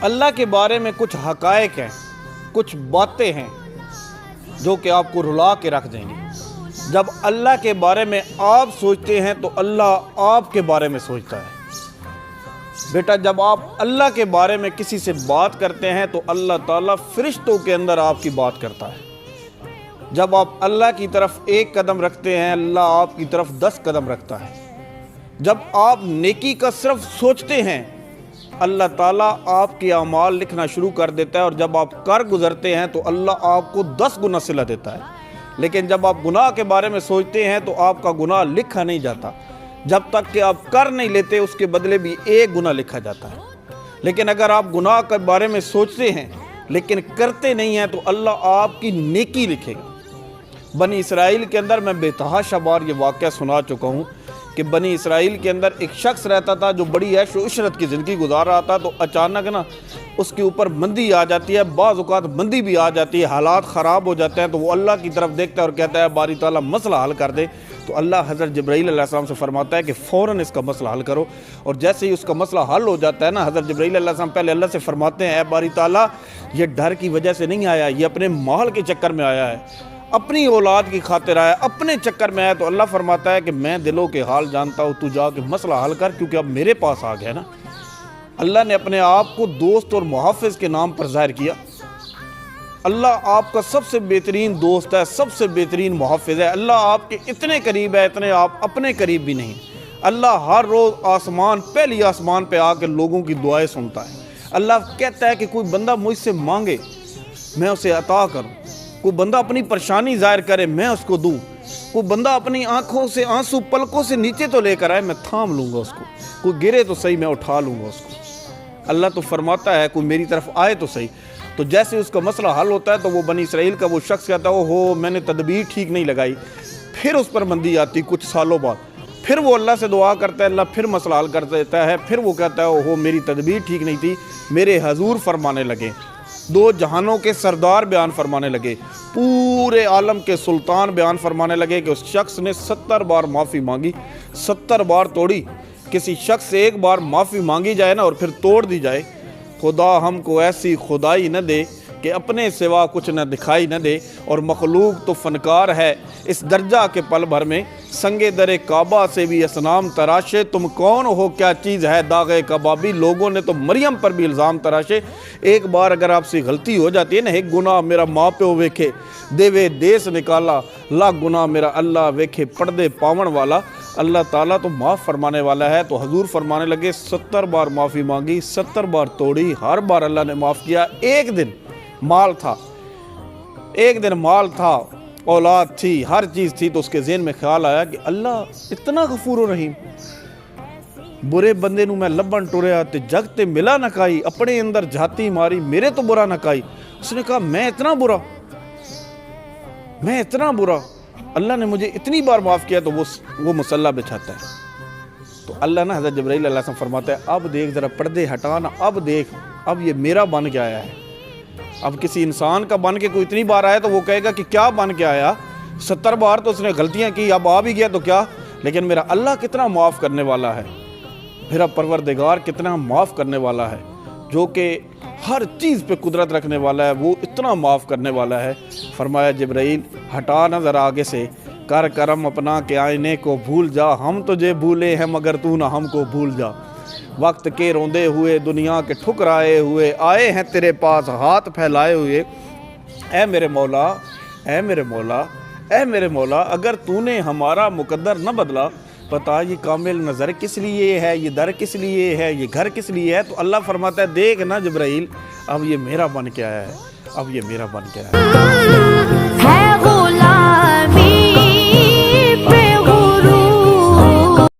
اللہ کے بارے میں کچھ حقائق ہیں، کچھ باتیں ہیں جو کہ آپ کو رلا کے رکھ دیں گے۔ جب اللہ کے بارے میں آپ سوچتے ہیں تو اللہ آپ کے بارے میں سوچتا ہے۔ بیٹا جب آپ اللہ کے بارے میں کسی سے بات کرتے ہیں تو اللہ تعالیٰ فرشتوں کے اندر آپ کی بات کرتا ہے۔ جب آپ اللہ کی طرف ایک قدم رکھتے ہیں اللہ آپ کی طرف 10 قدم رکھتا ہے۔ جب آپ نیکی کا صرف سوچتے ہیں اللہ تعالیٰ آپ کے اعمال لکھنا شروع کر دیتا ہے، اور جب آپ کر گزرتے ہیں تو اللہ آپ کو 10 گنا صلہ دیتا ہے۔ لیکن جب آپ گناہ کے بارے میں سوچتے ہیں تو آپ کا گناہ لکھا نہیں جاتا، جب تک کہ آپ کر نہیں لیتے اس کے بدلے بھی 1 گنا لکھا جاتا ہے۔ لیکن اگر آپ گناہ کے بارے میں سوچتے ہیں لیکن کرتے نہیں ہیں تو اللہ آپ کی نیکی لکھے گا۔ بنی اسرائیل کے اندر میں بے تحاشا بار یہ واقعہ سنا چکا ہوں کہ بنی اسرائیل کے اندر ایک شخص رہتا تھا جو بڑی عیش و عشرت کی زندگی گزار رہا تھا، تو اچانک اس کے اوپر مندی آ جاتی ہے، بعض اوقات مندی بھی آ جاتی ہے، حالات خراب ہو جاتے ہیں، تو وہ اللہ کی طرف دیکھتا ہے اور کہتا ہے باری تعالیٰ مسئلہ حل کر دے۔ تو اللہ حضرت جبرائیل علیہ السلام سے فرماتا ہے کہ فوراً اس کا مسئلہ حل کرو، اور جیسے ہی اس کا مسئلہ حل ہو جاتا ہے نا، حضرت جبرائیل علیہ السلام پہلے اللہ سے فرماتے ہیں اے باری تعالیٰ یہ ڈر کی وجہ سے نہیں آیا، یہ اپنے مال کے چکر میں آیا ہے، اپنی اولاد کی خاطر آیا، اپنے چکر میں آیا۔ تو اللہ فرماتا ہے کہ میں دلوں کے حال جانتا ہوں، تو جا کے مسئلہ حل کر، کیونکہ اب میرے پاس آ گیا نا۔ اللہ نے اپنے آپ کو دوست اور محافظ کے نام پر ظاہر کیا۔ اللہ آپ کا سب سے بہترین دوست ہے، سب سے بہترین محافظ ہے۔ اللہ آپ کے اتنے قریب ہے، اتنے آپ اپنے قریب بھی نہیں۔ اللہ ہر روز پہلی آسمان پہ آ کے لوگوں کی دعائیں سنتا ہے۔ اللہ کہتا ہے کہ کوئی بندہ مجھ سے مانگے میں اسے عطا کروں، کوئی بندہ اپنی پریشانی ظاہر کرے میں اس کو دوں، کوئی بندہ اپنی آنکھوں سے آنسو پلکوں سے نیچے تو لے کر آئے میں تھام لوں گا اس کو، کوئی گرے تو صحیح میں اٹھا لوں گا اس کو۔ اللہ تو فرماتا ہے کوئی میری طرف آئے تو صحیح۔ تو جیسے اس کا مسئلہ حل ہوتا ہے تو وہ بنی اسرائیل کا وہ شخص کہتا ہے اوہو میں نے تدبیر ٹھیک نہیں لگائی، پھر اس پر مندی آتی کچھ سالوں بعد، پھر وہ اللہ سے دعا کرتا ہے، اللہ پھر مسئلہ حل کر دیتا ہے، پھر وہ کہتا ہے اوہو میری تدبیر ٹھیک نہیں تھی۔ میرے حضور فرمانے لگے، 2 جہانوں کے سردار بیان فرمانے لگے، پورے عالم کے سلطان بیان فرمانے لگے کہ اس شخص نے 70 بار معافی مانگی، 70 بار توڑی۔ کسی شخص سے 1 بار معافی مانگی جائے نا اور پھر توڑ دی جائے، خدا ہم کو ایسی خدائی نہ دے کہ اپنے سوا کچھ نہ دکھائی نہ دے، اور مخلوق تو فنکار ہے اس درجہ کے پل بھر میں، سنگے در کعبہ سے بھی اسنام تراشے، تم کون ہو کیا چیز ہے داغ کبابی، لوگوں نے تو مریم پر بھی الزام تراشے۔ ایک بار اگر آپ سے غلطی ہو جاتی ہے نا، ایک گناہ میرا ماں پیو ویکھے دیوے دیس نکالا، لاکھ گناہ میرا اللہ ویکھے پردے پاون والا، اللہ تعالیٰ تو معاف فرمانے والا ہے۔ تو حضور فرمانے لگے 70 بار معافی مانگی، 70 بار توڑی، ہر بار اللہ نے معاف کیا۔ ایک دن مال تھا، اولاد تھی، ہر چیز تھی، تو اس کے ذہن میں خیال آیا کہ اللہ اتنا غفور و رحیم، برے بندے نو میں لبن ٹریا تے جگ تے ملا نہ کائی، اپنے اندر جھاتی ماری میرے تو برا نہ کائی۔ اس نے کہا میں اتنا برا، اللہ نے مجھے اتنی بار معاف کیا۔ تو وہ مصلی بچھاتا ہے، تو اللہ نا حضرت جبرائیل علیہ السلام فرماتا ہے اب دیکھ ذرا پردے ہٹانا، اب دیکھ اب یہ میرا بن کے آیا ہے۔ اب کسی انسان کا بن کے کوئی اتنی بار آیا تو وہ کہے گا کہ کیا بن کے آیا، 70 بار تو اس نے غلطیاں کی، اب آ بھی گیا تو کیا، لیکن میرا اللہ کتنا معاف کرنے والا ہے، میرا پروردگار کتنا معاف کرنے والا ہے، جو کہ ہر چیز پہ قدرت رکھنے والا ہے، وہ اتنا معاف کرنے والا ہے۔ فرمایا جبرائیل ہٹا نہ ذرا آگے سے، کر کرم اپنا کہ آئینے کو بھول جا، ہم تجھے بھولے ہیں مگر تو نہ ہم کو بھول جا، وقت کے روندے ہوئے دنیا کے ٹھکرائے ہوئے آئے ہیں تیرے پاس ہاتھ پھیلائے ہوئے، اے میرے مولا اے میرے مولا اے میرے مولا، اگر تو نے ہمارا مقدر نہ بدلا بتا یہ کامل نظر کس لیے ہے، یہ در کس لیے ہے، یہ گھر کس لیے ہے۔ تو اللہ فرماتا ہے دیکھ نا جبرائیل اب یہ میرا بن کے آیا ہے، اب یہ میرا بن کے آیا ہے۔